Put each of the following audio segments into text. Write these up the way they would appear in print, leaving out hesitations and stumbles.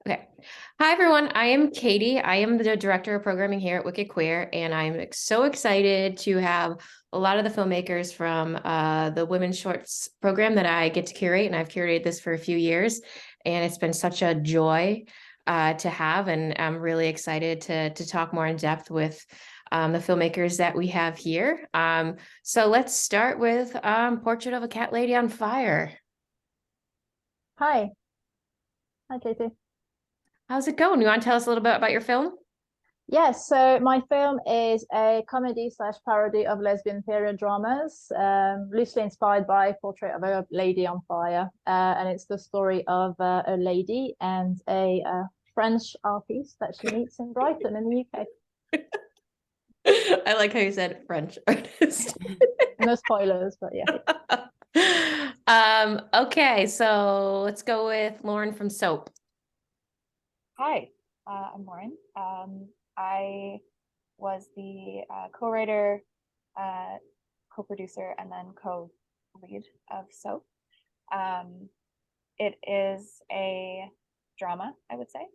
Okay. Hi, everyone. I am Katie. I am the director of programming here at Wicked Queer, and I'm so excited to have a lot of the filmmakers from the Women's Shorts program that I get to curate, and I've curated this for a few years, and it's been such a joy to have, and I'm really excited to talk more in depth with the filmmakers that we have here. So let's start with Portrait of a Cat Lady on Fire. Hi. Hi, Katie. How's it going? You want to tell us a little bit about your film? Yes, so my film is a comedy slash parody of lesbian period dramas, loosely inspired by Portrait of a Lady on Fire. And it's the story of a lady and a French artist that she meets in Brighton in the UK. I like how you said French artist. No spoilers, but yeah. Okay, so let's go with Lauren from Soap. Hi, I'm Lauren. I was the co-writer, co-producer, and then co-lead of Soap. It is a drama, I would say,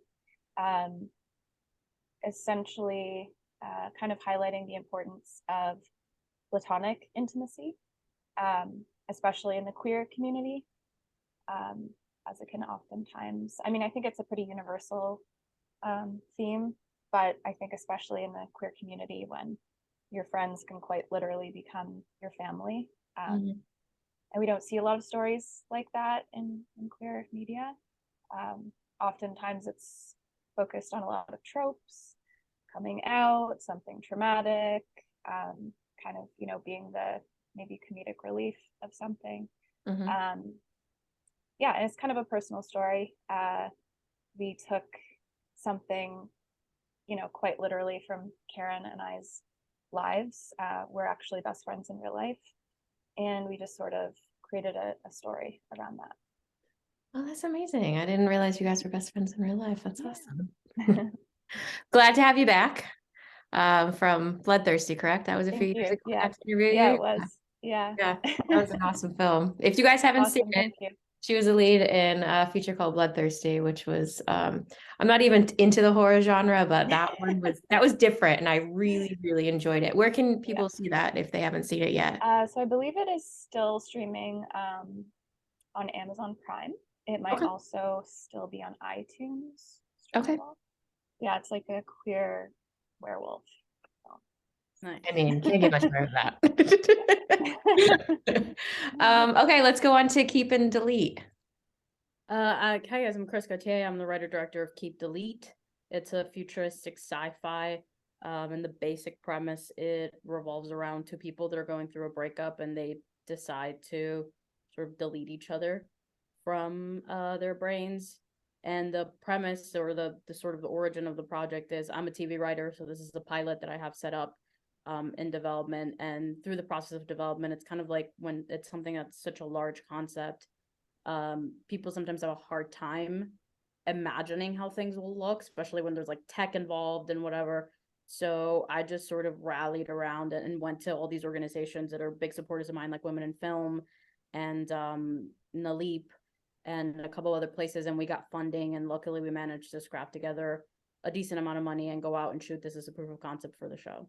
essentially kind of highlighting the importance of platonic intimacy, especially in the queer community, as it can oftentimes, I think it's a pretty universal theme, but I think especially in the queer community when your friends can quite literally become your family. And we don't see a lot of stories like that in queer media. Oftentimes it's focused on a lot of tropes, coming out, something traumatic, kind of, being the maybe comedic relief of something. Yeah, and it's kind of a personal story. We took something, quite literally from Karen and I's lives. We're actually best friends in real life. And we just sort of created a story around that. Oh, that's amazing. I didn't realize you guys were best friends in real life. That's awesome. Glad to have you back from Bloodthirsty, correct? That was a few years ago. Yeah. Interview Yeah, you. it was. Yeah. Yeah, that was an awesome film. If you guys haven't seen Awesome. it, Thank you. she was a lead in a feature called Bloodthirsty, which was I'm not even into the horror genre, but that was different, and I really, really enjoyed it. Where can people see that if they haven't seen it yet? So I believe it is still streaming on Amazon Prime. It might Okay. also still be on iTunes. Okay. Yeah, it's like a queer werewolf. Nice. I mean, can't get much better than that. Okay, let's go on to Keep and Delete. Hi guys, I'm Chris Gauthier. I'm the writer-director of Keep Delete. It's a futuristic sci-fi, and the basic premise, it revolves around two people that are going through a breakup and they decide to sort of delete each other from their brains. And the premise or the sort of the origin of the project is I'm a TV writer, so this is the pilot that I have set up in development. And through the process of development, it's kind of like when it's something that's such a large concept, people sometimes have a hard time imagining how things will look, especially when there's like tech involved and whatever. So I just sort of rallied around it and went to all these organizations that are big supporters of mine, like Women in Film and Naleep and a couple other places, and we got funding, and luckily we managed to scrap together a decent amount of money and go out and shoot this as a proof of concept for the show.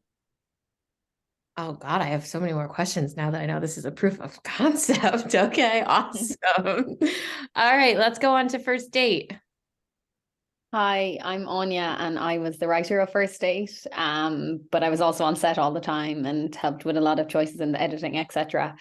Oh God, I have so many more questions now that I know this is a proof of concept. Okay, awesome. All right, let's go on to First Date. Hi, I'm Anya, and I was the writer of First Date, but I was also on set all the time and helped with a lot of choices in the editing, etc.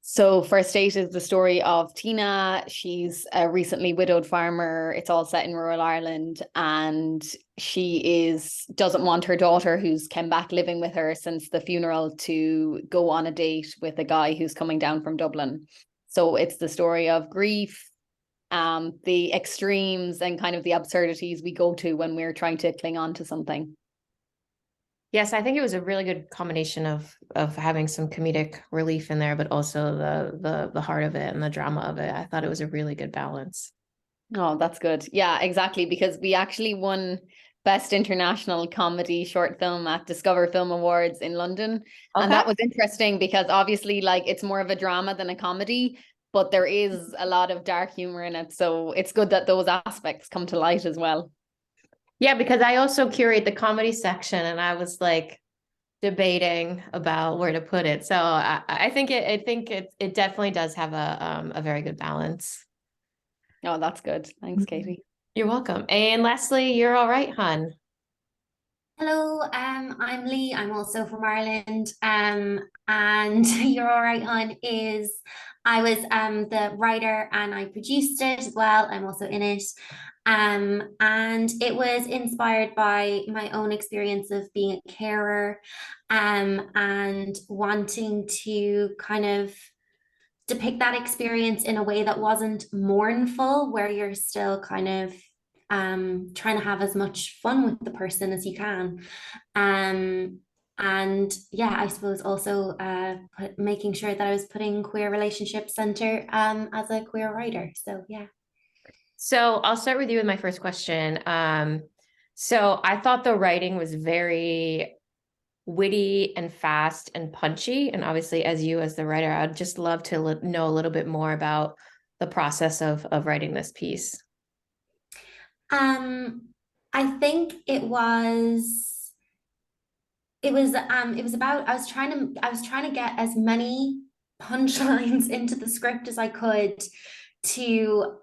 So First Date is the story of Tina. She's a recently widowed farmer. It's all set in rural Ireland, and she doesn't want her daughter, who's come back living with her since the funeral, to go on a date with a guy who's coming down from Dublin. So it's the story of grief, the extremes, and kind of the absurdities we go to when we're trying to cling on to something. Yes, I think it was a really good combination of having some comedic relief in there, but also the heart of it and the drama of it. I thought it was a really good balance. Oh, that's good. Yeah, exactly. Because we actually won Best International Comedy Short Film at Discover Film Awards in London. Okay. And that was interesting because obviously, like, it's more of a drama than a comedy, but there is a lot of dark humor in it. So it's good that those aspects come to light as well. Yeah, because I also curate the comedy section, and I was like debating about where to put it. So I think it definitely does have a very good balance. Oh, that's good. Thanks, Katie. You're welcome. And lastly, you're all right, hun. Hello, I'm Lee. I'm also from Ireland. And You're All Right, Hun is I was the writer and I produced it as well. I'm also in it. And it was inspired by my own experience of being a carer, and wanting to kind of depict that experience in a way that wasn't mournful, where you're still kind of trying to have as much fun with the person as you can. And yeah, I suppose also making sure that I was putting queer relationships center as a queer writer. So yeah. So I'll start with you with my first question. So I thought the writing was very witty and fast and punchy. And obviously, as the writer, I'd just love to know a little bit more about the process of writing this piece. I think it was about I was trying to get as many punchlines into the script as I could to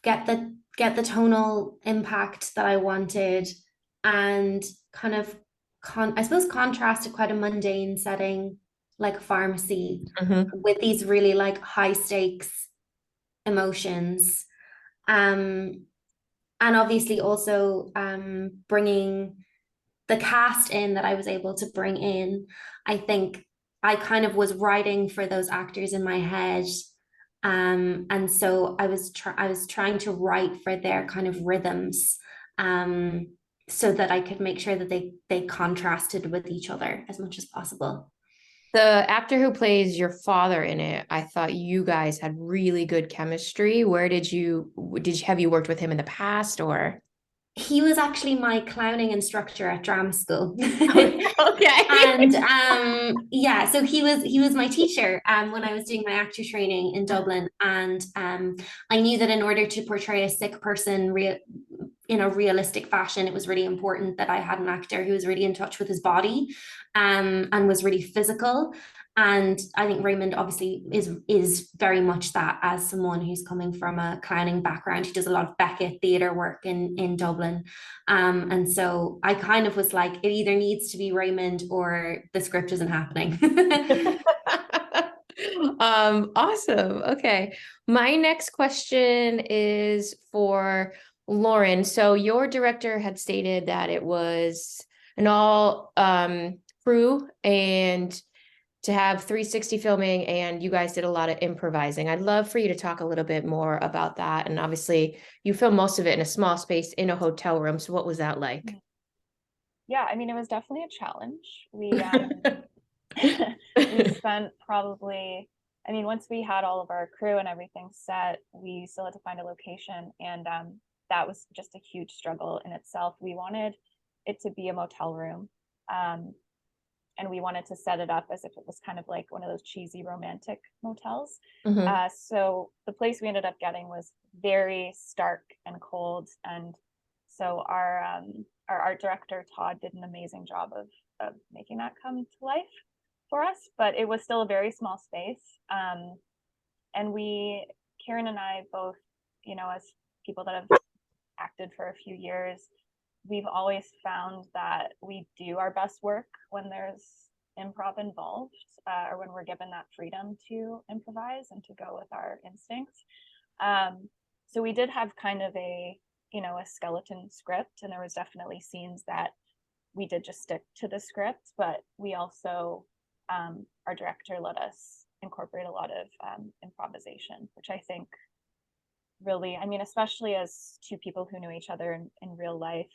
get the tonal impact that I wanted, and kind of I suppose contrast to quite a mundane setting like a pharmacy with these really like high stakes emotions. And obviously also bringing the cast in that I was able to bring in. I think I kind of was writing for those actors in my head. And so I was trying to write for their kind of rhythms, so that I could make sure that they contrasted with each other as much as possible. The actor who plays your father in it, I thought you guys had really good chemistry. Where have you worked with him in the past, or? He was actually my clowning instructor at drama school. Okay. And yeah, so he was my teacher when I was doing my actor training in Dublin. And I knew that in order to portray a sick person in a realistic fashion, it was really important that I had an actor who was really in touch with his body, and was really physical. And I think Raymond obviously is very much that, as someone who's coming from a clowning background. He does a lot of Beckett theatre work in Dublin. And so I kind of was like, it either needs to be Raymond or the script isn't happening. Awesome. Okay. My next question is for Lauren. So your director had stated that it was an all crew, and to have 360 filming, and you guys did a lot of improvising. I'd love for you to talk a little bit more about that. And obviously you filmed most of it in a small space in a hotel room. So what was that like? Yeah, I mean, it was definitely a challenge. We spent probably, I mean, once we had all of our crew and everything set, we still had to find a location. And that was just a huge struggle in itself. We wanted it to be a motel room. And we wanted to set it up as if it was kind of like one of those cheesy romantic motels. So the place we ended up getting was very stark and cold. And so our art director, Todd, did an amazing job of making that come to life for us, but it was still a very small space. And Karen and I both, as people that have acted for a few years, we've always found that we do our best work when there's improv involved, or when we're given that freedom to improvise and to go with our instincts. So we did have kind of a skeleton script, and there was definitely scenes that we did just stick to the script, but we also, our director let us incorporate a lot of improvisation, which I think really, I mean, especially as two people who knew each other in real life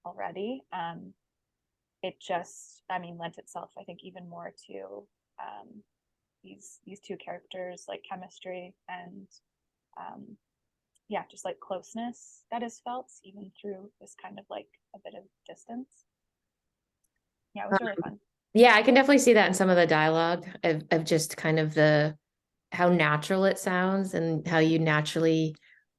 already, it just, I mean, lent itself, I think, even more to these two characters, like chemistry and yeah, just like closeness that is felt even through this kind of like a bit of distance. Yeah, it was really fun. Yeah, I can definitely see that in some of the dialogue of just kind of the how natural it sounds and how you naturally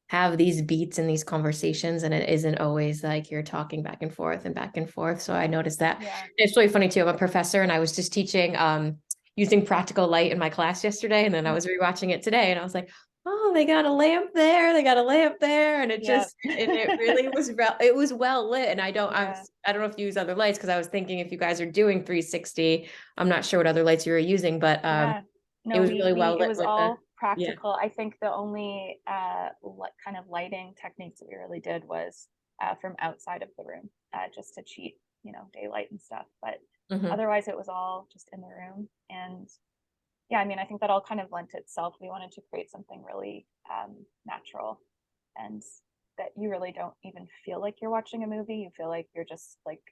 have these beats and these conversations, and it isn't always like you're talking back and forth and back and forth. So I noticed that. Yeah. It's really funny too. I'm a professor and I was just teaching using practical light in my class yesterday, and then I was rewatching it today and I was like, oh, they got a lamp there, they got a lamp there, and it Yep. just and it really was it was well lit. And I don't Yeah. I don't know if you use other lights, because I was thinking if you guys are doing 360, I'm not sure what other lights you were using, but Yeah. No, it was really well it lit was with all the practical. I think the only kind of lighting techniques that we really did was from outside of the room, just to cheat, daylight and stuff. But Mhm. otherwise, it was all just in the room. And yeah, I mean, I think that all kind of lent itself. We wanted to create something really natural, and that you really don't even feel like you're watching a movie. You feel like you're just like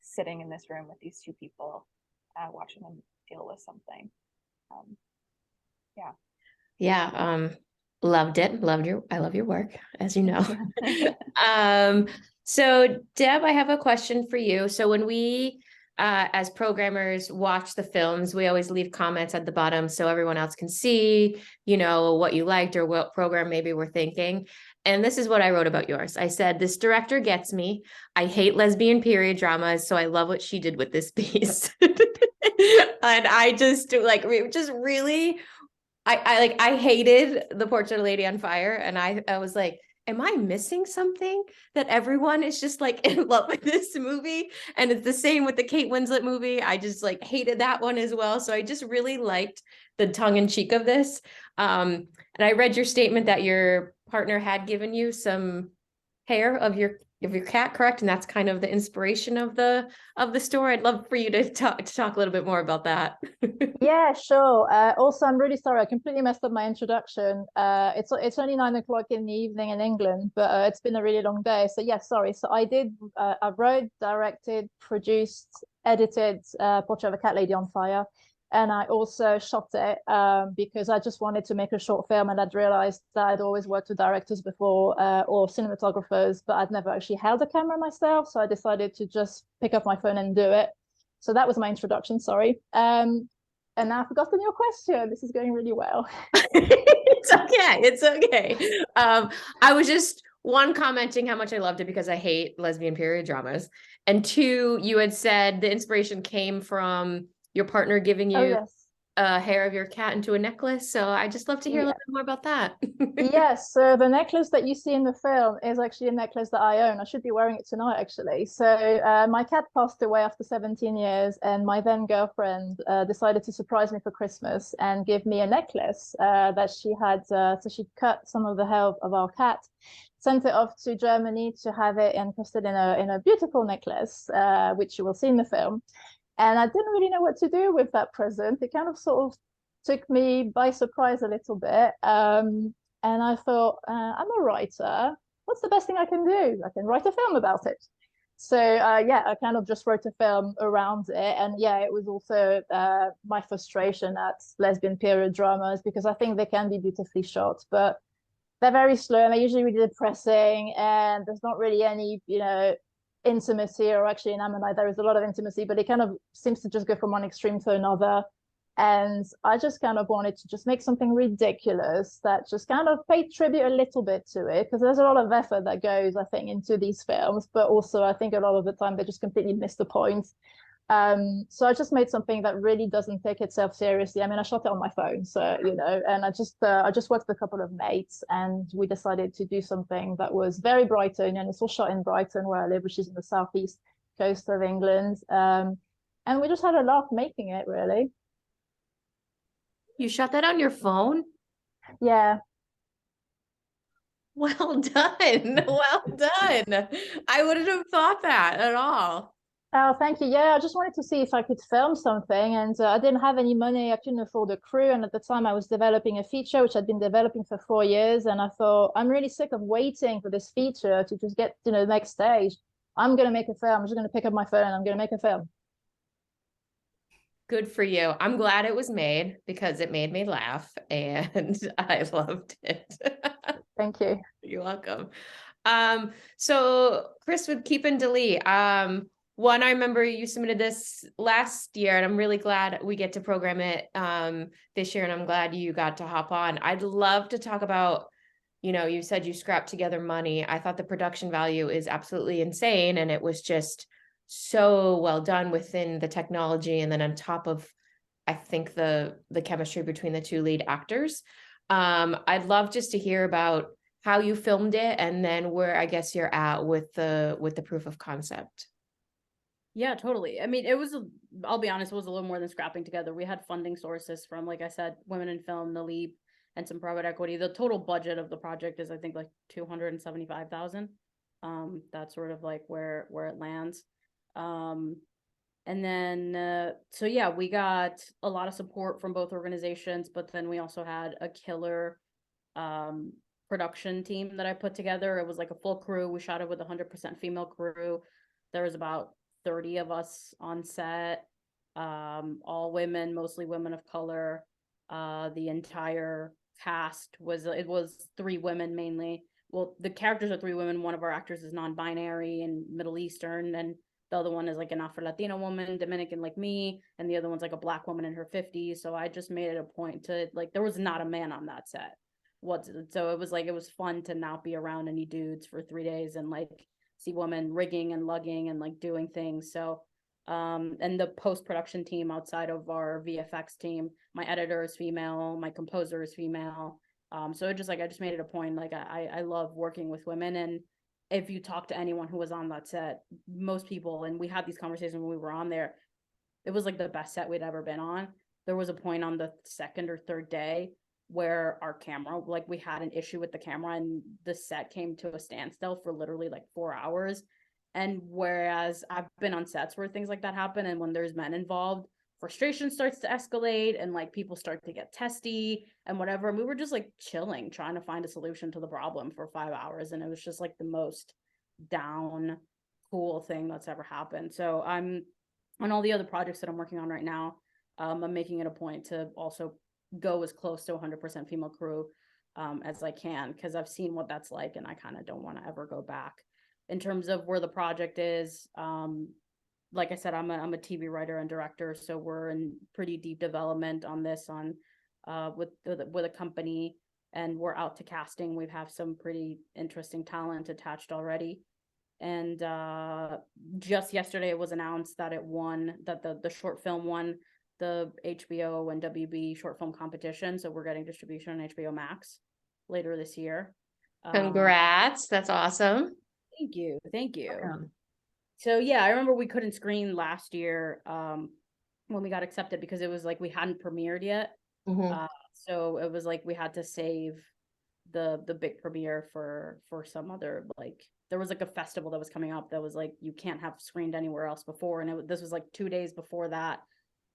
sitting in this room with these two people, watching them deal with something. Yeah. Yeah, loved it. I love your work, as you know. Yeah. So Deb, I have a question for you. So when we as programmers watch the films, we always leave comments at the bottom so everyone else can see, what you liked or what program maybe we're thinking. And this is what I wrote about yours. I said, this director gets me. I hate lesbian period dramas, so I love what she did with this piece. And I just just really I hated the Portrait of a Lady on Fire, and I was like, am I missing something that everyone is just like in love with this movie? And it's the same with the Kate Winslet movie. I just like hated that one as well. So I just really liked the tongue in cheek of this. And I read your statement that your partner had given you some hair of your cat, correct? And that's kind of the inspiration of the story. I'd love for you to talk a little bit more about that. Yeah, sure. Also, I'm really sorry. I completely messed up my introduction. It's only 9 o'clock in the evening in England, but it's been a really long day. So yeah, sorry. So I wrote, directed, produced, edited Portrait of a Cat Lady on Fire. And I also shot it because I just wanted to make a short film, and I'd realized that I'd always worked with directors before or cinematographers, but I'd never actually held a camera myself. So I decided to just pick up my phone and do it. So that was my introduction, sorry. And now I've forgotten your question. This is going really well. It's okay. It's okay. I was just commenting how much I loved it because I hate lesbian period dramas. And two, you had said the inspiration came from your partner giving Oh, you yes. hair of your cat into a necklace. So I just love to hear a Yeah. little bit more about that. Yes, so the necklace that you see in the film is actually a necklace that I own. I should be wearing it tonight, actually. So my cat passed away after 17 years, and my then girlfriend decided to surprise me for Christmas and give me a necklace that she had. So she cut some of the hair of our cat, sent it off to Germany to have it encrusted in a beautiful necklace, which you will see in the film. And I didn't really know what to do with that present. It kind of sort of took me by surprise a little bit. And I thought, I'm a writer. What's the best thing I can do? I can write a film about it. So yeah, I kind of just wrote a film around it. And yeah, it was also my frustration at lesbian period dramas, because I think they can be beautifully shot, but they're very slow and they're usually really depressing, and there's not really any, intimacy, or actually in Ammonite there is a lot of intimacy, but it kind of seems to just go from one extreme to another. And I just kind of wanted to just make something ridiculous that just kind of paid tribute a little bit to it, because there's a lot of effort that goes, I think, into these films, but also I think a lot of the time they just completely miss the point. So I just made something that really doesn't take itself seriously. I mean, I shot it on my phone, so and I just worked with a couple of mates, and we decided to do something that was very Brighton, and it's all shot in Brighton, where I live, which is in the southeast coast of England. And we just had a laugh making it, really. You shot that on your phone? Yeah. Well done. Well done. I wouldn't have thought that at all. Oh, thank you. Yeah, I just wanted to see if I could film something, and I didn't have any money. I couldn't afford a crew, and at the time I was developing a feature which I'd been developing for 4 years, and I thought, I'm really sick of waiting for this feature to just get to the next stage. I'm gonna make a film. I'm just gonna pick up my phone and I'm gonna make a film. Good for you. I'm glad it was made because it made me laugh and I loved it. Thank you. You're welcome. So Chris, with Keep and Delete, one, I remember you submitted this last year, and I'm really glad we get to program it this year, and I'm glad you got to hop on. I'd love to talk about, you said you scrapped together money. I thought the production value is absolutely insane, and it was just so well done within the technology, and then on top of, I think, the chemistry between the two lead actors. I'd love just to hear about how you filmed it, and then where I guess you're at with the proof of concept. Yeah, totally. I mean, I'll be honest, it was a little more than scrapping together. We had funding sources from, like I said, Women in Film, the Leap, and some private equity. The total budget of the project is, I think, like 275,000. That's sort of like where it lands. And then, so yeah, we got a lot of support from both organizations, but then we also had a killer production team that I put together. It was like a full crew. We shot it with 100% female crew. There was about 30 of us on set, all women, mostly women of color. The entire cast was 3 women mainly. Well, the characters are 3 women. One of our actors is non-binary and Middle Eastern, and the other one is like an Afro-Latina woman, Dominican like me, and the other one's like a Black woman in her 50s. So I just made it a point to, like, there was not a man on that set. So it was fun to not be around any dudes for 3 days and like see women rigging and lugging and like doing things. So and the post-production team outside of our VFX team, my editor is female, my composer is female. So I just made it a point, like I love working with women. And if you talk to anyone who was on that set, most people, and we had these conversations when we were on there, it was like the best set we'd ever been on. There was a point on the 2nd or 3rd day where our camera, like we had an issue with the camera and the set came to a standstill for literally like 4 hours. And whereas I've been on sets where things like that happen, and when there's men involved, frustration starts to escalate and like people start to get testy and whatever. And we were just like chilling, trying to find a solution to the problem for 5 hours. And it was just like the most down, cool thing that's ever happened. So I'm on all the other projects that I'm working on right now. I'm making it a point to also go as close to 100% female crew as I can, because I've seen what that's like and I kind of don't want to ever go back. In terms of where the project is, like I said, I'm a TV writer and director, so we're in pretty deep development on this with a company, and we're out to casting. We have some pretty interesting talent attached already. And just yesterday it was announced that the short film won the HBO and WB short film competition. So we're getting distribution on HBO Max later this year. Congrats. That's awesome. Thank you. Welcome. So yeah, I remember we couldn't screen last year when we got accepted because it was like we hadn't premiered yet. So it was like we had to save the big premiere for some other, like there was like a festival that was coming up that was like you can't have screened anywhere else before, and this was like 2 days before that.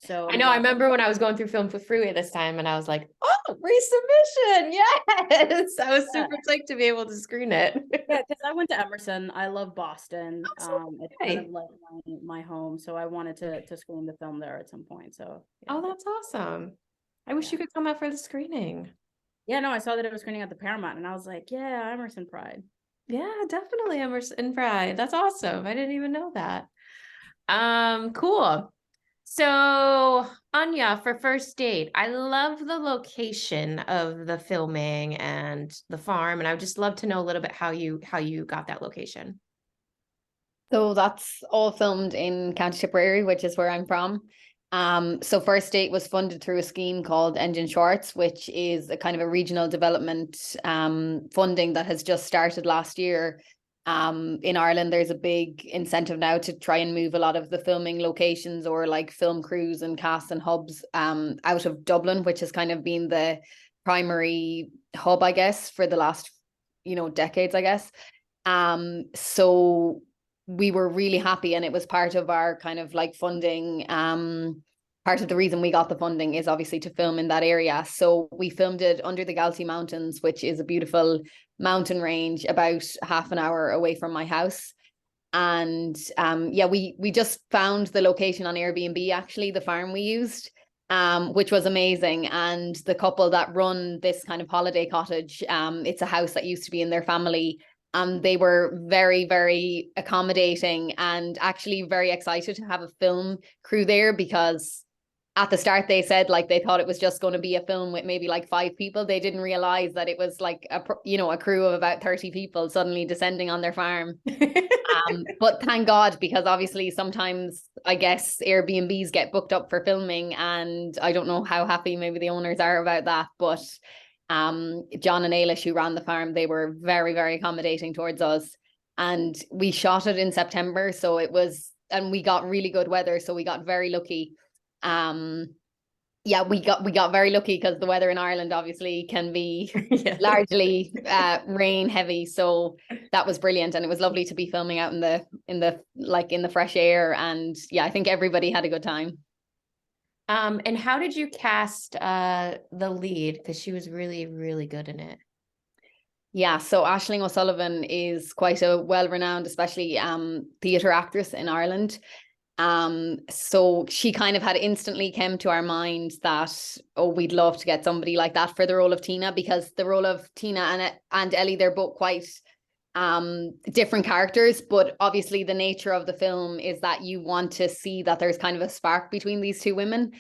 So I know, I remember when I was going through Film for Freeway this time and I was like, oh, resubmission. Yes. I was super psyched to be able to screen it. Yeah, because I went to Emerson. I love Boston. It's kind of Okay. like my home. So I wanted to screen the film there at some point. So yeah. Oh, that's awesome. I wish you could come out for the screening. Yeah, no, I saw that it was screening at the Paramount and I was like, yeah, Emerson Pride. Yeah, definitely Emerson Pride. That's awesome. I didn't even know that. Cool. So, Anya, for first date, I love the location of the filming and the farm, and I would just love to know a little bit how you got that location. So that's all filmed in County Tipperary, which is where I'm from. So First Date was funded through a scheme called Engine Shorts, which is a kind of a regional development funding that has just started last year. In Ireland, there's a big incentive now to try and move a lot of the filming locations or like film crews and casts and hubs out of Dublin, which has kind of been the primary hub, I guess, for the last, decades, I guess. So we were really happy, and it was part of our kind of like funding. Part of the reason we got the funding is obviously to film in that area. So we filmed it under the Galtee Mountains, which is a beautiful mountain range about half an hour away from my house. And we just found the location on Airbnb, actually, the farm we used, which was amazing. And the couple that run this kind of holiday cottage, it's a house that used to be in their family They were very, very accommodating and actually very excited to have a film crew there, because at the start they said like they thought it was just going to be a film with maybe like 5 people. They didn't realize that it was like a crew of about 30 people suddenly descending on their farm. But thank God, because obviously sometimes I guess Airbnbs get booked up for filming, and I don't know how happy maybe the owners are about that, but John and Ailish, who ran the farm, they were very, very accommodating towards us. And we shot it in September, so it was, and we got really good weather, so we got very lucky. Yeah, we got very lucky, because the weather in Ireland obviously can be largely rain heavy, so that was brilliant, and it was lovely to be filming out in the fresh air, and yeah, I think everybody had a good time. And how did you cast the lead? Because she was really, really good in it. Yeah, so Aisling O'Sullivan is quite a well-renowned, especially theatre actress in Ireland. So she kind of had instantly came to our mind that, oh, we'd love to get somebody like that for the role of Tina, because the role of Tina and Ellie, they're both quite different characters, but obviously the nature of the film is that you want to see that there's kind of a spark between these two women.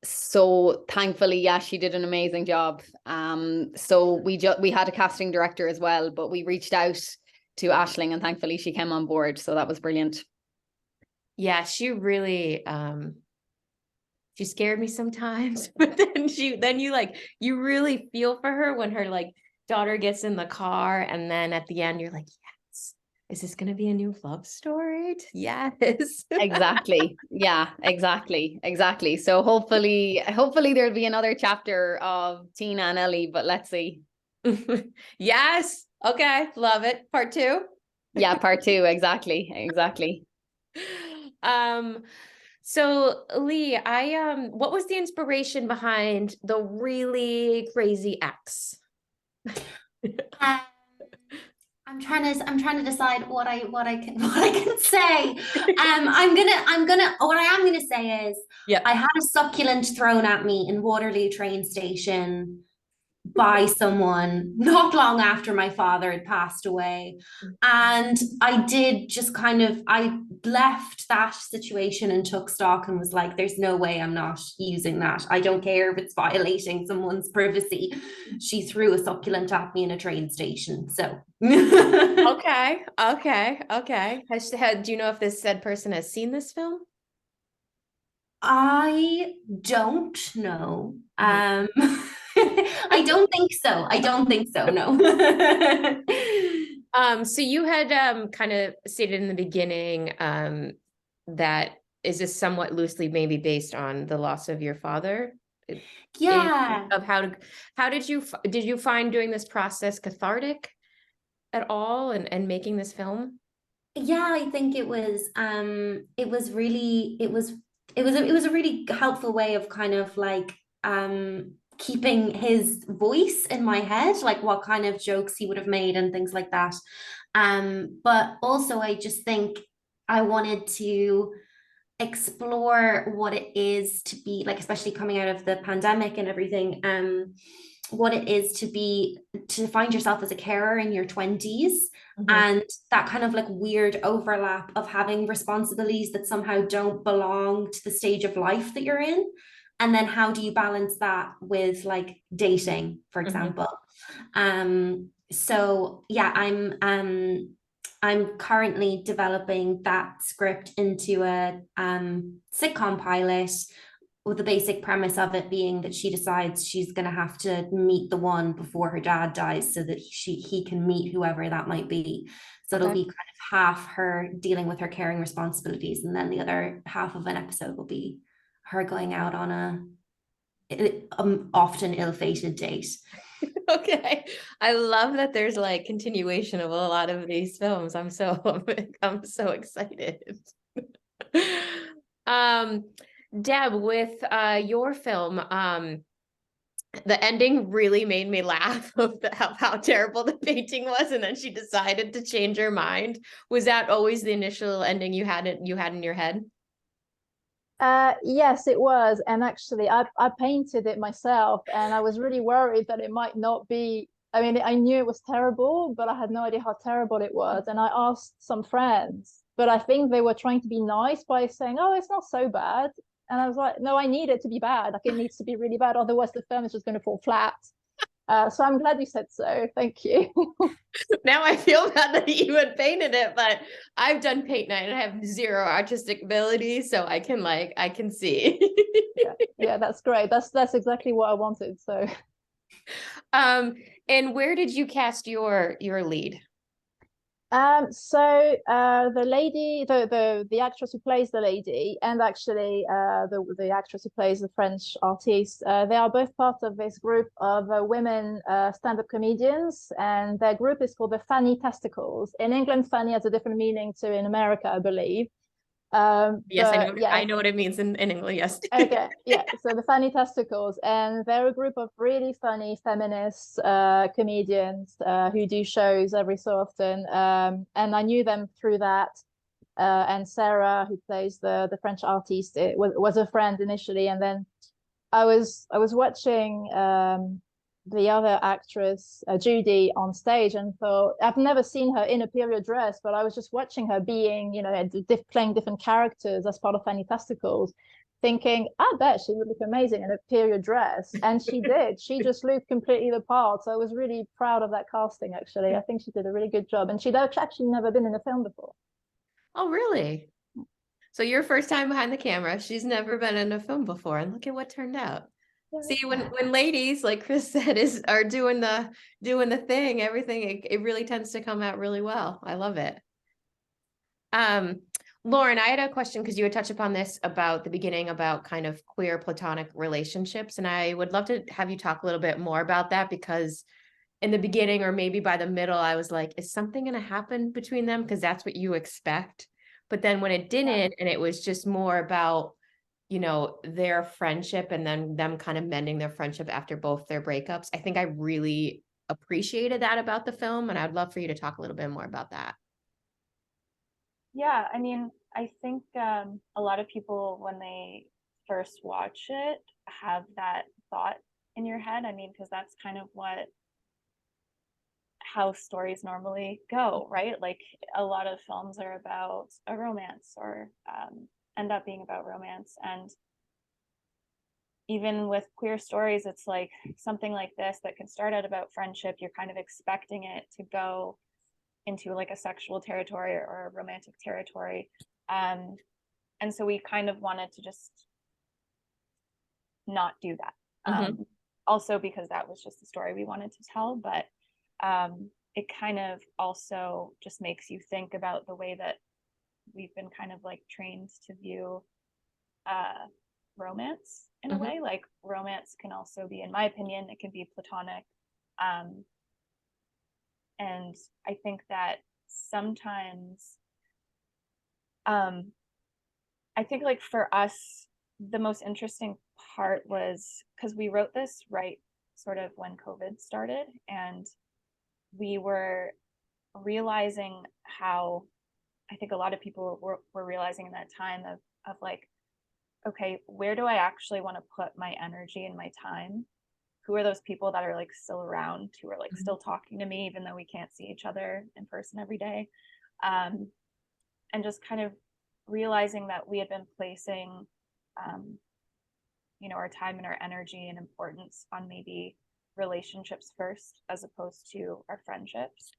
So thankfully, yeah, she did an amazing job. So we had a casting director as well, but we reached out to Aisling, and thankfully she came on board, so that was brilliant. Yeah, she really she scared me sometimes, but then you really feel for her when her like daughter gets in the car, and then at the end you're like, yes, is this gonna be a new love story? Yes. Exactly. Yeah, exactly. So hopefully there'll be another chapter of Tina and Ellie, but let's see. Yes. Okay. Love it. Part 2. Yeah, part 2. Exactly. So Lee, what was the inspiration behind the really crazy ex? I'm trying to decide what I can say. What I am gonna say is, Yeah. I had a succulent thrown at me in Waterloo train station by someone not long after my father had passed away. And I did just I left that situation and took stock and was like, there's no way I'm not using that. I don't care if it's violating someone's privacy. She threw a succulent at me in a train station. So Okay. Do you know if this said person has seen this film? I don't know. I don't think so. No. So you had kind of stated in the beginning that is this somewhat loosely maybe based on the loss of your father? Yeah. Of how did you find doing this process cathartic at all, and making this film? Yeah, I think it was a really helpful way of kind of like keeping his voice in my head, like what kind of jokes he would have made and things like that. But also I just think I wanted to explore what it is to be like, especially coming out of the pandemic and everything, what it is to find yourself as a carer in your 20s. And that kind of like weird overlap of having responsibilities that somehow don't belong to the stage of life that you're in, and then how do you balance that with like dating, for example. So yeah, I'm currently developing that script into a sitcom pilot, with the basic premise of it being that she decides she's going to have to meet the one before her dad dies, so that he can meet whoever that might be. So it'll be kind of half her dealing with her caring responsibilities, and then the other half of an episode will be her going out on a often ill-fated date. Okay. I love that there's like continuation of a lot of these films. I'm so excited. Deb, with your film, the ending really made me laugh of how terrible the painting was, and then she decided to change her mind. Was that always the initial ending you had in your head? Yes, it was. And actually, I painted it myself, and I was really worried that it might not be I mean, I knew it was terrible, but I had no idea how terrible it was. And I asked some friends, but I think they were trying to be nice by saying, oh, it's not so bad. And I was like, no, I need it to be bad. Like, it needs to be really bad. Otherwise, the film is just going to fall flat. So I'm glad you said so. Thank you. Now I feel bad that you had painted it, but I've done paint night and I have zero artistic ability, so I can see. Yeah, that's great. That's exactly what I wanted. So And where did you cast your lead? the lady, the actress who plays the lady, and actually the actress who plays the French artiste, they are both part of this group of women stand-up comedians, and their group is called the Fanny Testicles. In England, Fanny has a different meaning to in America, I believe. Yes, But I know what it means in English. Yes. Okay, yeah. So the Fanny Testicles, and they're a group of really funny feminist comedians who do shows every so often. And I knew them through that. And Sarah, who plays the French artiste, it was a friend initially, and then I was watching the other actress, Judy, on stage, and thought I've never seen her in a period dress, but I was just watching her being, playing different characters as part of Fanny Testicles, thinking, I bet she would look amazing in a period dress, and she did. She just looked completely the part. So I was really proud of that casting. Actually, I think she did a really good job, and she'd actually never been in a film before. Oh, really? So your first time behind the camera, she's never been in a film before, and look at what turned out. See, when ladies, like Chris said, are doing the thing, everything, it really tends to come out really well. I love it. Lauren, I had a question because you had touched upon this about the beginning about kind of queer platonic relationships, and I would love to have you talk a little bit more about that, because in the beginning, or maybe by the middle, I was like, is something going to happen between them? Because that's what you expect. But then when it didn't, and it was just more about, their friendship and then them kind of mending their friendship after both their breakups, I think I really appreciated that about the film. And I'd love for you to talk a little bit more about that. Yeah, I mean, I think a lot of people, when they first watch it, have that thought in your head. I mean, because that's kind of how stories normally go, right? Like, a lot of films are about a romance, or end up being about romance. And even with queer stories, it's like something like this that can start out about friendship. You're kind of expecting it to go into like a sexual territory or a romantic territory. And so we kind of wanted to just not do that. Also because that was just the story we wanted to tell, but it kind of also just makes you think about the way that we've been kind of like trained to view romance in a way. Like, romance can also be, in my opinion, it can be platonic. And I think that sometimes, I think, like, for us, the most interesting part was because we wrote this right sort of when COVID started, and we were realizing how, I think a lot of people were realizing in that time of like, okay, where do I actually want to put my energy and my time? Who are those people that are like still around, who are like still talking to me, even though we can't see each other in person every day? And just kind of realizing that we had been placing, our time and our energy and importance on maybe relationships first, as opposed to our friendships.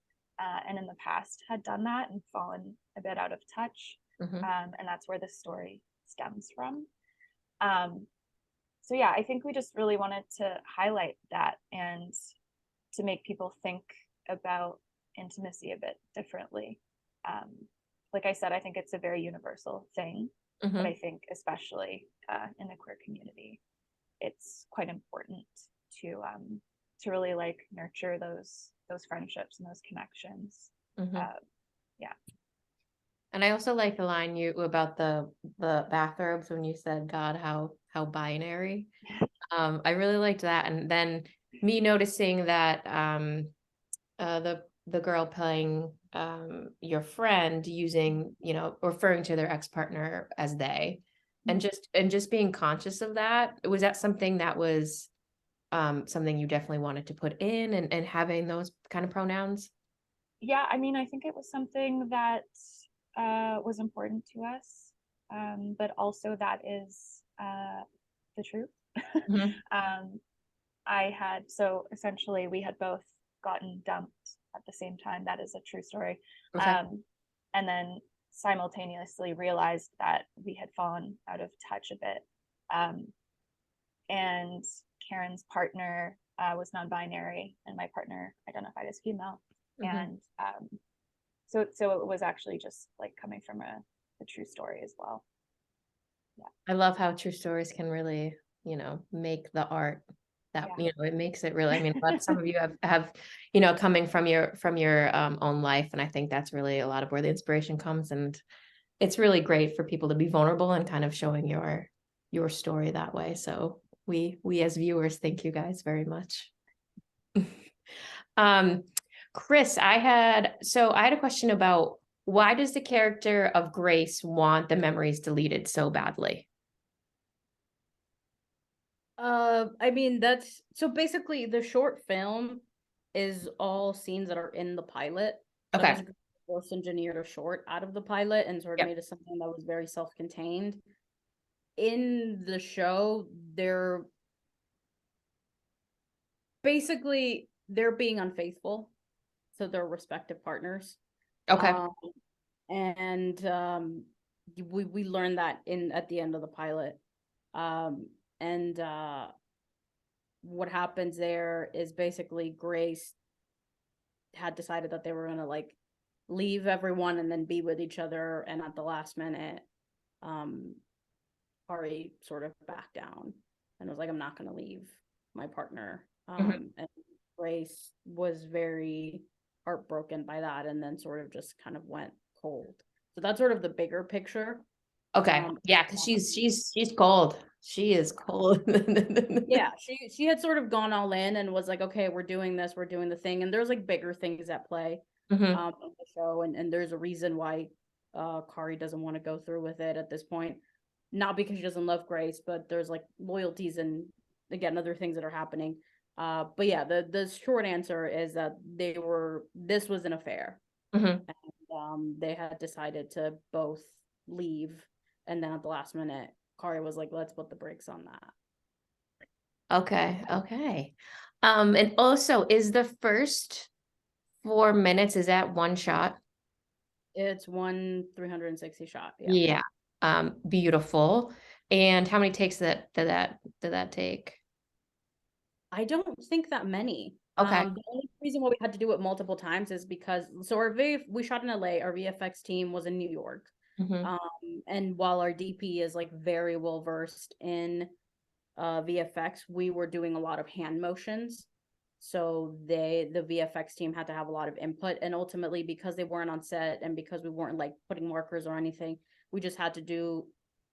And in the past had done that and fallen a bit out of touch. And that's where this story stems from. So yeah, I think we just really wanted to highlight that and to make people think about intimacy a bit differently. Like I said, I think it's a very universal thing, but I think especially in the queer community, it's quite important to really like nurture those friendships and those connections. Yeah. And I also like the line you about the bathrobes when you said, God, how binary. I really liked that. And then me noticing that the girl playing your friend using, referring to their ex-partner as they, and just being conscious of that. Was that something that was something you definitely wanted to put in, and having those kind of pronouns? Yeah, I mean, I think it was something that was important to us, but also that is the truth. Mhm. So essentially we had both gotten dumped at the same time. That is a true story. Okay. And then simultaneously realized that we had fallen out of touch a bit. And Karen's partner was non-binary, and my partner identified as female. Mhm. And so it was actually just like coming from a true story as well. I love how true stories can really, make the art that, Yeah. it makes it really, I mean, but some of you have, coming from your own life. And I think that's really a lot of where the inspiration comes. And it's really great for people to be vulnerable and kind of showing your story that way. So we as viewers, thank you guys very much. Chris, I had a question about, why does the character of Grace want the memories deleted so badly? I mean, that's so basically the short film is all scenes that are in the pilot. So Okay. I just reverse engineered a short out of the pilot and sort of Yep. made it something that was very self-contained. In the show, they're being unfaithful to their respective partners. Okay. And we learned that at the end of the pilot. And what happens there is basically Grace had decided that they were gonna like leave everyone and then be with each other, and at the last minute, Ari sort of backed down and was like, I'm not gonna leave my partner. And Grace was very heartbroken by that, and then sort of just kind of went cold. So that's sort of the bigger picture. Okay. Yeah, because she's cold. She is cold. Yeah, she had sort of gone all in and was like, okay, we're doing this, we're doing the thing, and there's like bigger things at play in the show, and there's a reason why Kari doesn't want to go through with it at this point. Not because she doesn't love Grace, but there's like loyalties and again other things that are happening. But yeah, the short answer is that this was an affair. And they had decided to both leave, and then at the last minute Kari was like, let's put the brakes on that. Okay. And also, is the first 4 minutes, is that one shot? It's one 360 shot. Yeah. Beautiful. And how many takes did that take? I don't think that many. Okay. The only reason why we had to do it multiple times is because we shot in LA, our VFX team was in New York. And while our DP is like very well versed in VFX, we were doing a lot of hand motions. So the VFX team had to have a lot of input, and ultimately because they weren't on set and because we weren't like putting markers or anything, we just had to do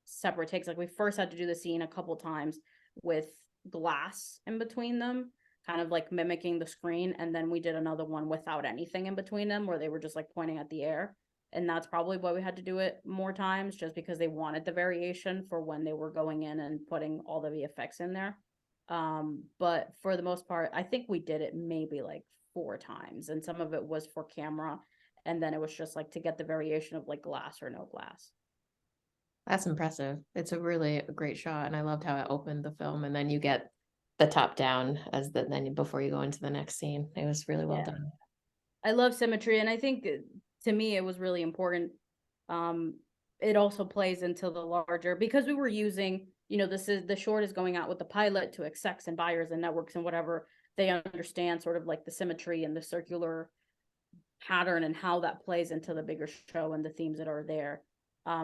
separate takes. Like we first had to do the scene a couple times with glass in between them, kind of like mimicking the screen, and then we did another one without anything in between them where they were just like pointing at the air. And that's probably why we had to do it more times, just because they wanted the variation for when they were going in and putting all the VFX in there. But for the most part, I think we did it maybe like 4 times, and some of it was for camera, and then it was just like to get the variation of like glass or no glass. That's impressive. It's a really great shot, and I loved how it opened the film, and then you get the top down then before you go into the next scene. It was really well done. I love symmetry, and I think to me it was really important. It also plays into the larger, because we were using, the short is going out with the pilot to execs and buyers and networks and whatever. They understand sort of like the symmetry and the circular pattern and how that plays into the bigger show and the themes that are there.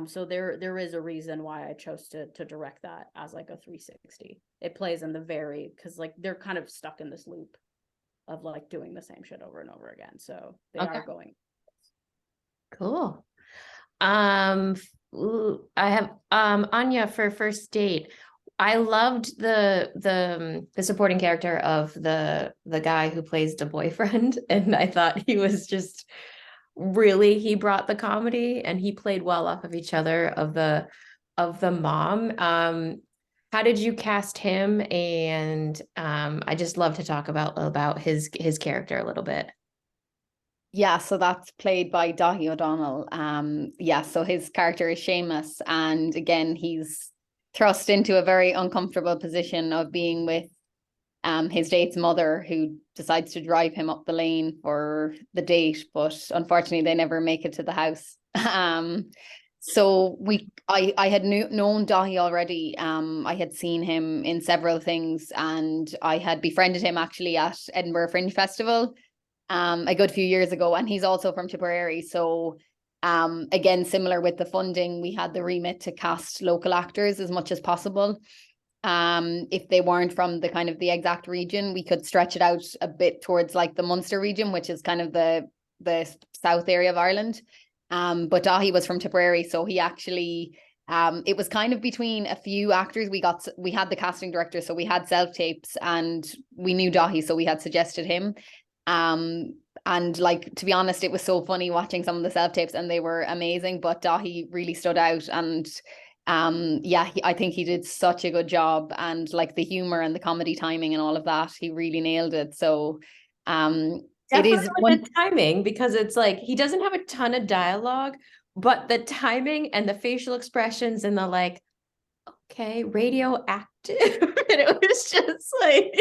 So there is a reason why I chose to direct that as like a 360. It plays in because like they're kind of stuck in this loop of like doing the same shit over and over again. So they are going. Cool. I have Anya for first date. I loved the supporting character of the guy who plays the boyfriend, and I thought he was just he brought the comedy, and he played well off of each other of the mom. how did you cast him? And I just love to talk about his character a little bit. Yeah, so that's played by Dahi O'Donnell. Yeah, so his character is Seamus, and again, he's thrust into a very uncomfortable position of being with his date's mother, who decides to drive him up the lane for the date, but unfortunately, they never make it to the house. So I had known Dahi already. I had seen him in several things, and I had befriended him actually at Edinburgh Fringe Festival a good few years ago, and he's also from Tipperary. So again, similar with the funding, we had the remit to cast local actors as much as possible. If they weren't from the kind of the exact region, we could stretch it out a bit towards like the Munster region, which is kind of the south area of Ireland. But Dahi was from Tipperary, so he actually it was kind of between a few actors. We had the casting director, so we had self-tapes, and we knew Dahi, so we had suggested him. And like, to be honest, it was so funny watching some of the self-tapes, and they were amazing, but Dahi really stood out. And yeah, I think he did such a good job, and like the humor and the comedy timing and all of that, he really nailed it. So Definitely it is with the timing, because it's like he doesn't have a ton of dialogue, but the timing and the facial expressions and the like, okay, radioactive. And it was just like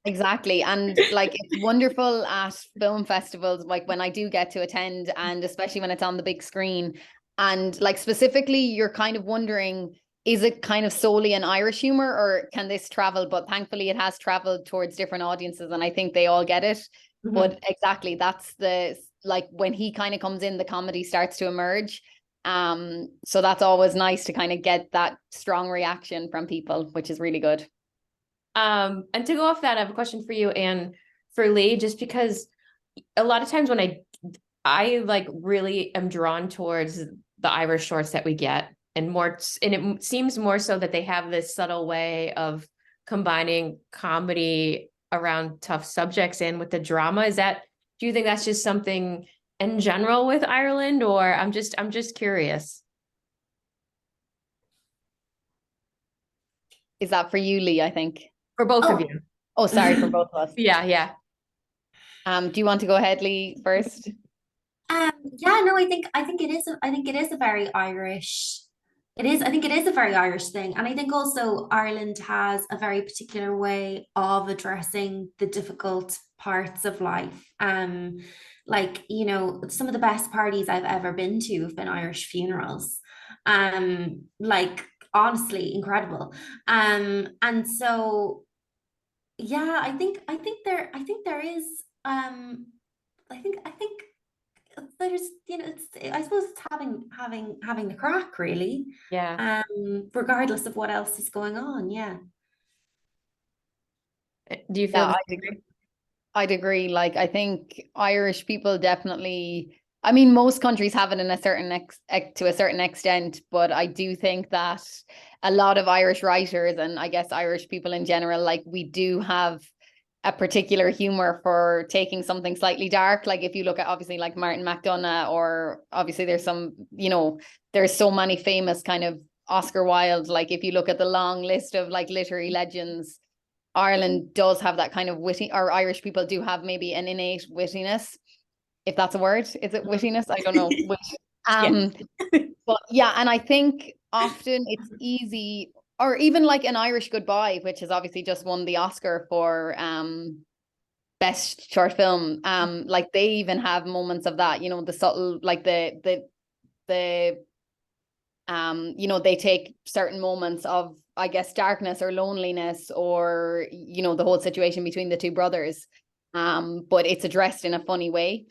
exactly. And like, it's wonderful at film festivals, like when I do get to attend, and especially when it's on the big screen. And like, specifically, you're kind of wondering, is it kind of solely an Irish humor, or can this travel? But thankfully, it has traveled towards different audiences, and I think they all get it. But exactly, that's like when he kind of comes in, the comedy starts to emerge. So that's always nice to kind of get that strong reaction from people, which is really good. And to go off that, I have a question for you and for Lee, just because a lot of times when I like really am drawn towards the Irish shorts that we get, and it seems more so that they have this subtle way of combining comedy around tough subjects and with the drama. Do you think that's just something in general with Ireland, or I'm just curious? Is that for you, Lee, I think? For both of Oh. you. Oh, sorry, for both of us. Yeah. Do you want to go ahead, Lee, first? Yeah, no, I think it is a very Irish. I think it is a very Irish thing. And I think also Ireland has a very particular way of addressing the difficult parts of life. Like, you know, some of the best parties I've ever been to have been Irish funerals. Like honestly, incredible. And so yeah, I think there is I think there's, you know, it's, I suppose it's having the crack really, Yeah. regardless of what else is going on. Yeah. Do you feel Yeah, the I'd agree. I'd agree. Like, I think Irish people definitely, I mean, most countries have it in a certain to a certain extent, but I do think that a lot of Irish writers, and I guess Irish people in general, like, we do have a particular humor for taking something slightly dark. Like, if you look at obviously like Martin McDonagh, or obviously there's some, you know, there's so many famous kind of Oscar Wilde. Like, if you look at the long list of like literary legends, Ireland does have that kind of witty, or Irish people do have maybe an innate wittiness, if that's a word. Is it wittiness? I don't know. But yeah, and I think often it's easy, or even like An Irish Goodbye, which has obviously just won the Oscar for best short film. Like, they even have moments of that, you know, the subtle, like the you know, they take certain moments of, I guess, darkness or loneliness, or, you know, the whole situation between the two brothers, but it's addressed in a funny way.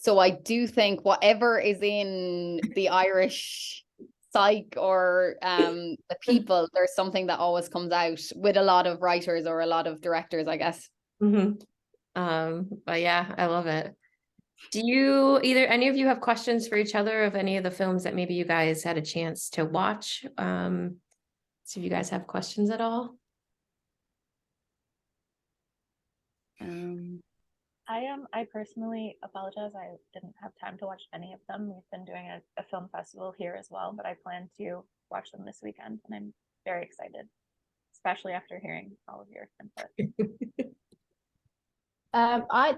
So I do think whatever is in the Irish psyche, or the people, there's something that always comes out with a lot of writers or a lot of directors, I guess. But yeah, I love it. Do you any of you have questions for each other of any of the films that maybe you guys had a chance to watch? So if you guys have questions at all? I personally apologize. I didn't have time to watch any of them. We've been doing a film festival here as well, but I plan to watch them this weekend, and I'm very excited, especially after hearing all of your input.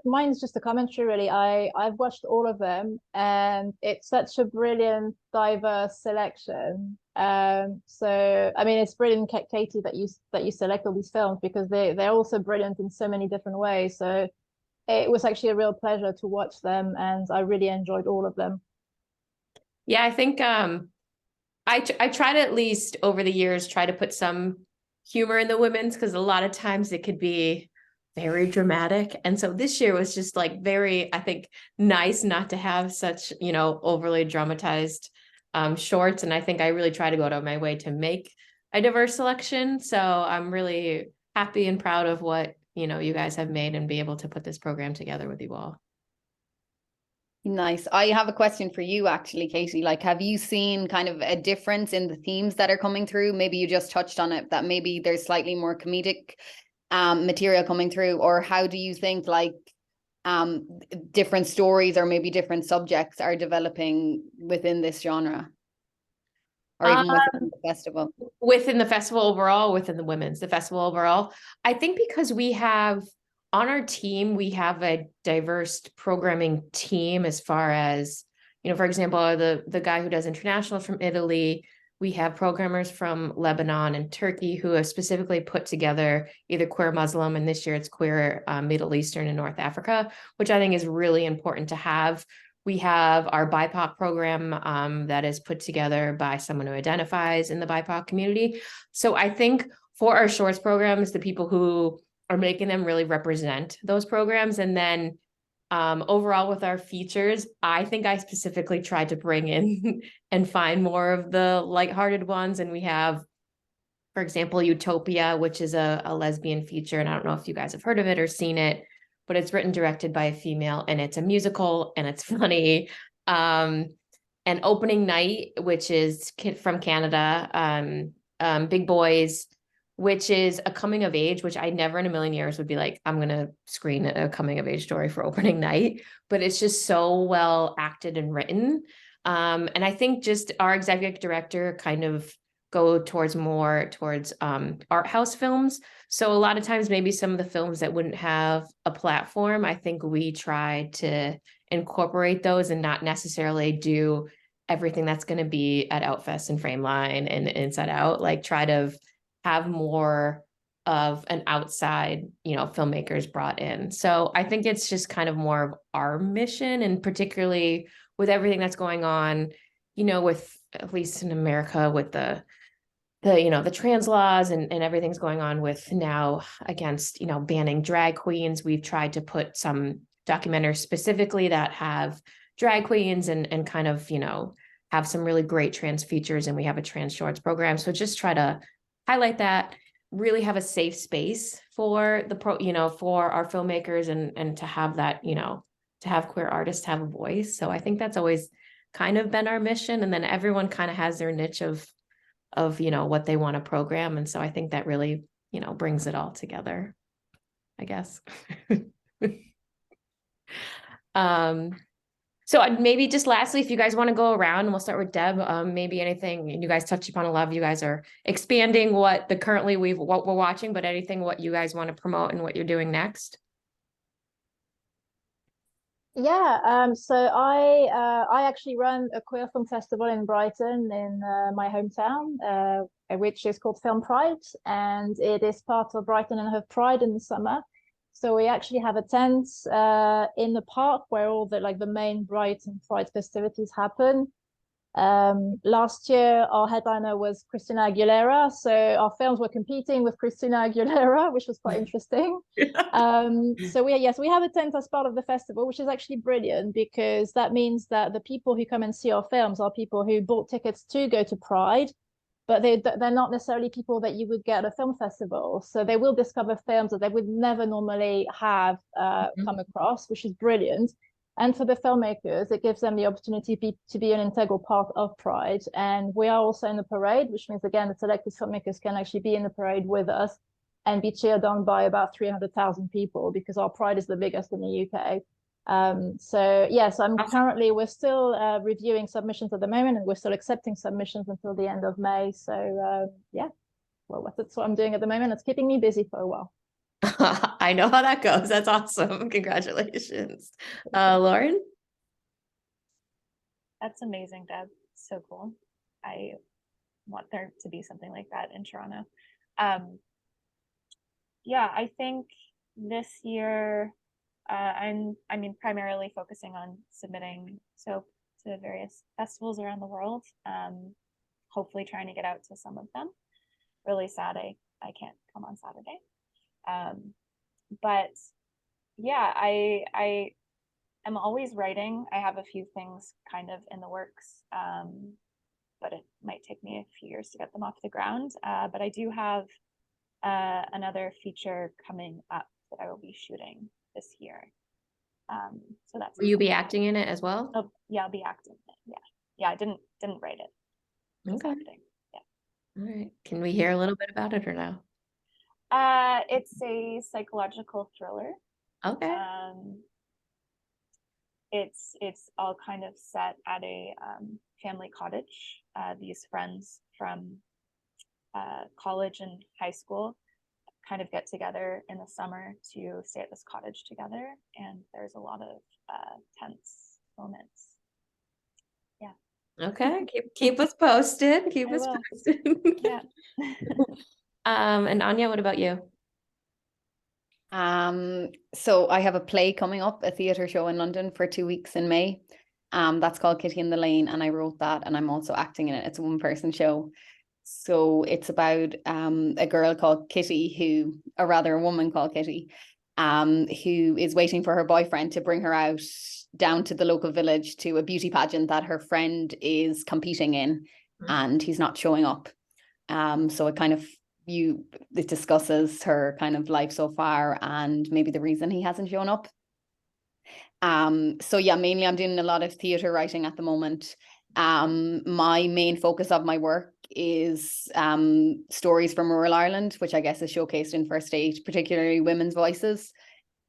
Mine's just a commentary really. I've watched all of them, and it's such a brilliant, diverse selection. So I mean, it's brilliant, Katie, that you select all these films, because they're also brilliant in so many different ways. So it was actually a real pleasure to watch them, and I really enjoyed all of them. Yeah, I think I try to, at least over the years, try to put some humor in the women's, because a lot of times it could be very dramatic. And so this year was just like very, I think, nice not to have such, overly dramatized shorts. And I think I really try to go out of my way to make a diverse selection. So I'm really happy and proud of what, you guys have made, and be able to put this program together with you all. Nice. I have a question for you actually, Katie. Like, have you seen kind of a difference in the themes that are coming through? Maybe you just touched on it, that maybe there's slightly more comedic material coming through, or how do you think like different stories or maybe different subjects are developing within this genre, or even within the festival? Within the festival overall, within the festival overall, I think because we have on our team, we have a diverse programming team, as far as, for example, the guy who does international from Italy. We have programmers from Lebanon and Turkey who have specifically put together either queer Muslim, and this year it's queer Middle Eastern and North Africa, which I think is really important to have. We have our BIPOC program that is put together by someone who identifies in the BIPOC community. So I think for our shorts programs, the people who are making them really represent those programs. And then overall with our features, I think I specifically tried to bring in and find more of the lighthearted ones. And we have, for example, Utopia, which is a lesbian feature. And I don't know if you guys have heard of it or seen it, but it's written, directed by a female, and it's a musical, and it's funny. And Opening Night, which is from Canada, Big Boys, which is a coming of age, which I never in a million years would be like, I'm going to screen a coming of age story for Opening Night, but it's just so well acted and written. And I think just our executive director kind of go towards art house films. So a lot of times, maybe some of the films that wouldn't have a platform, I think we try to incorporate those and not necessarily do everything that's going to be at Outfest and Frameline and Inside Out, like try to have more of an outside, filmmakers brought in. So I think it's just kind of more of our mission, and particularly with everything that's going on, with, at least in America, with the trans laws and everything's going on with now against, banning drag queens. We've tried to put some documentaries specifically that have drag queens and kind of, have some really great trans features. And we have a trans shorts program. So just try to highlight that, really have a safe space for for our filmmakers, and to have that, to have queer artists have a voice. So I think that's always kind of been our mission. And then everyone kind of has their niche of what they want to program. And so I think that really, brings it all together, I guess. So maybe just lastly, if you guys want to go around, and we'll start with Deb, maybe anything, and you guys touched upon, a lot of you guys are expanding what we're watching, but anything what you guys want to promote and what you're doing next. Yeah, so I actually run a queer film festival in Brighton, in my hometown, which is called Film Pride, and it is part of Brighton and Hove Pride in the summer. So we actually have a tent in the park where all the main Brighton Pride festivities happen. Last year our headliner was Christina Aguilera, so our films were competing with Christina Aguilera, which was quite interesting. So we have a tent as part of the festival, which is actually brilliant, because that means that the people who come and see our films are people who bought tickets to go to Pride, but they're not necessarily people that you would get at a film festival. So they will discover films that they would never normally have come across, which is brilliant. And for the filmmakers, it gives them the opportunity to be an integral part of Pride. And we are also in the parade, which means, again, the selected filmmakers can actually be in the parade with us and be cheered on by about 300,000 people, because our Pride is the biggest in the UK. So yes, we're still reviewing submissions at the moment, and we're still accepting submissions until the end of May. So yeah. well, that's what I'm doing at the moment. It's keeping me busy for a while. I know how that goes. That's awesome. Congratulations. Lauren? That's amazing, Deb. So cool. I want there to be something like that in Toronto. Yeah, I think this year I mean, primarily focusing on submitting soap to various festivals around the world. Hopefully trying to get out to some of them. Really sad I can't come on Saturday. But yeah, I am always writing. I have a few things kind of in the works, but it might take me a few years to get them off the ground. But I do have another feature coming up that I will be shooting this year. So that's Will you be acting in it as well? Oh yeah, I'll be acting in it. Yeah, I didn't write it. Just Okay. acting. Yeah. All right. Can we hear a little bit about it or no? It's a psychological thriller. Okay. It's all kind of set at a family cottage. These friends from college and high school kind of get together in the summer to stay at this cottage together, and there's a lot of tense moments. Yeah. Okay. Keep us posted. Keep I us will. posted. Yeah. And Anya, what about you? So I have a play coming up, a theatre show in London for 2 weeks in May. That's called Kitty in the Lane, and I wrote that, and I'm also acting in it. It's a one-person show. So it's about a girl called Kitty, a woman called Kitty, who is waiting for her boyfriend to bring her out down to the local village to a beauty pageant that her friend is competing in, and he's not showing up. So it discusses her kind of life so far and maybe the reason he hasn't shown up. So yeah, mainly I'm doing a lot of theatre writing at the moment. My main focus of my work is stories from rural Ireland, which I guess is showcased in First Aid, particularly women's voices.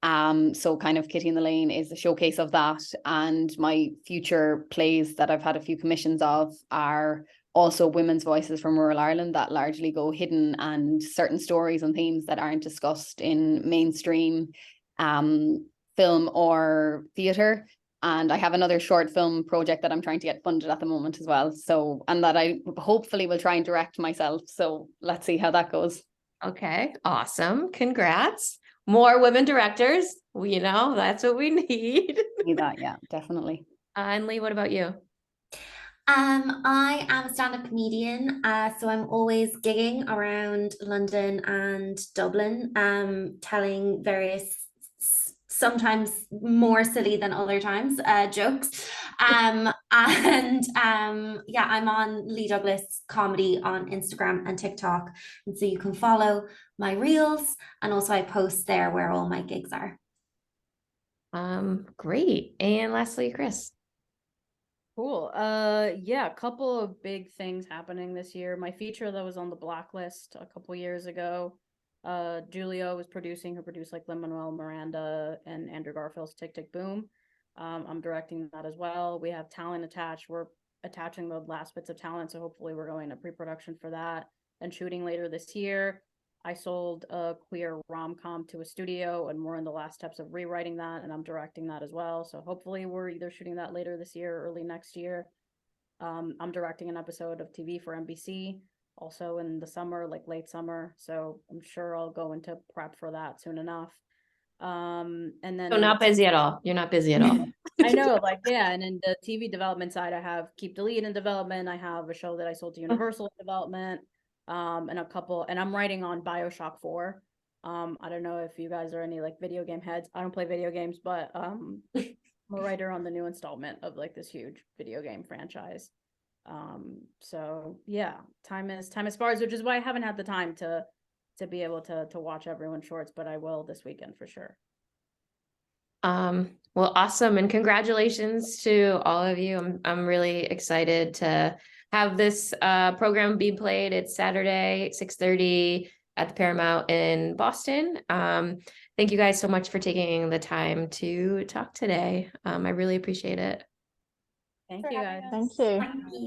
So kind of Kitty in the Lane is a showcase of that, and my future plays that I've had a few commissions of are also women's voices from rural Ireland that largely go hidden, and certain stories and themes that aren't discussed in mainstream film or theatre. And I have another short film project that I'm trying to get funded at the moment as well. So, and that I hopefully will try and direct myself. So let's see how that goes. Okay. Awesome. Congrats. More women directors. That's what we need. Need that, yeah, definitely. And Lee, what about you? I am a stand-up comedian, so I'm always gigging around London and Dublin, telling various, sometimes more silly than other times, jokes. Yeah, I'm on Lee Douglas Comedy on Instagram and TikTok, and so you can follow my reels, and also I post there where all my gigs are. Great. And lastly, Chris. Cool. Yeah, a couple of big things happening this year. My feature that was on the blacklist a couple years ago, Julia was producing, who produced like Lin-Manuel Miranda and Andrew Garfield's Tick Tick Boom. I'm directing that as well. We have talent attached. We're attaching the last bits of talent, so hopefully we're going to pre-production for that and shooting later this year. I sold a queer rom-com to a studio, and we're in the last steps of rewriting that, and I'm directing that as well. So hopefully we're either shooting that later this year or early next year. I'm directing an episode of TV for NBC also in the summer, like late summer. So I'm sure I'll go into prep for that soon enough. And then So not busy at all. You're not busy at all. I know, yeah. And in the TV development side, I have Keep Delete in development. I have a show that I sold to Universal in development. And I'm writing on BioShock 4. I don't know if you guys are any like video game heads. I don't play video games, but I'm a writer on the new installment of like this huge video game franchise. So yeah, time is sparse, which is why I haven't had the time to be able to watch everyone's shorts, but I will this weekend for sure. Well, awesome. And congratulations to all of you. I'm really excited to have this program be played. It's Saturday, 6:30 at the Paramount in Boston. Thank you guys so much for taking the time to talk today. I really appreciate it. Thank you guys. Thank you. Thank you.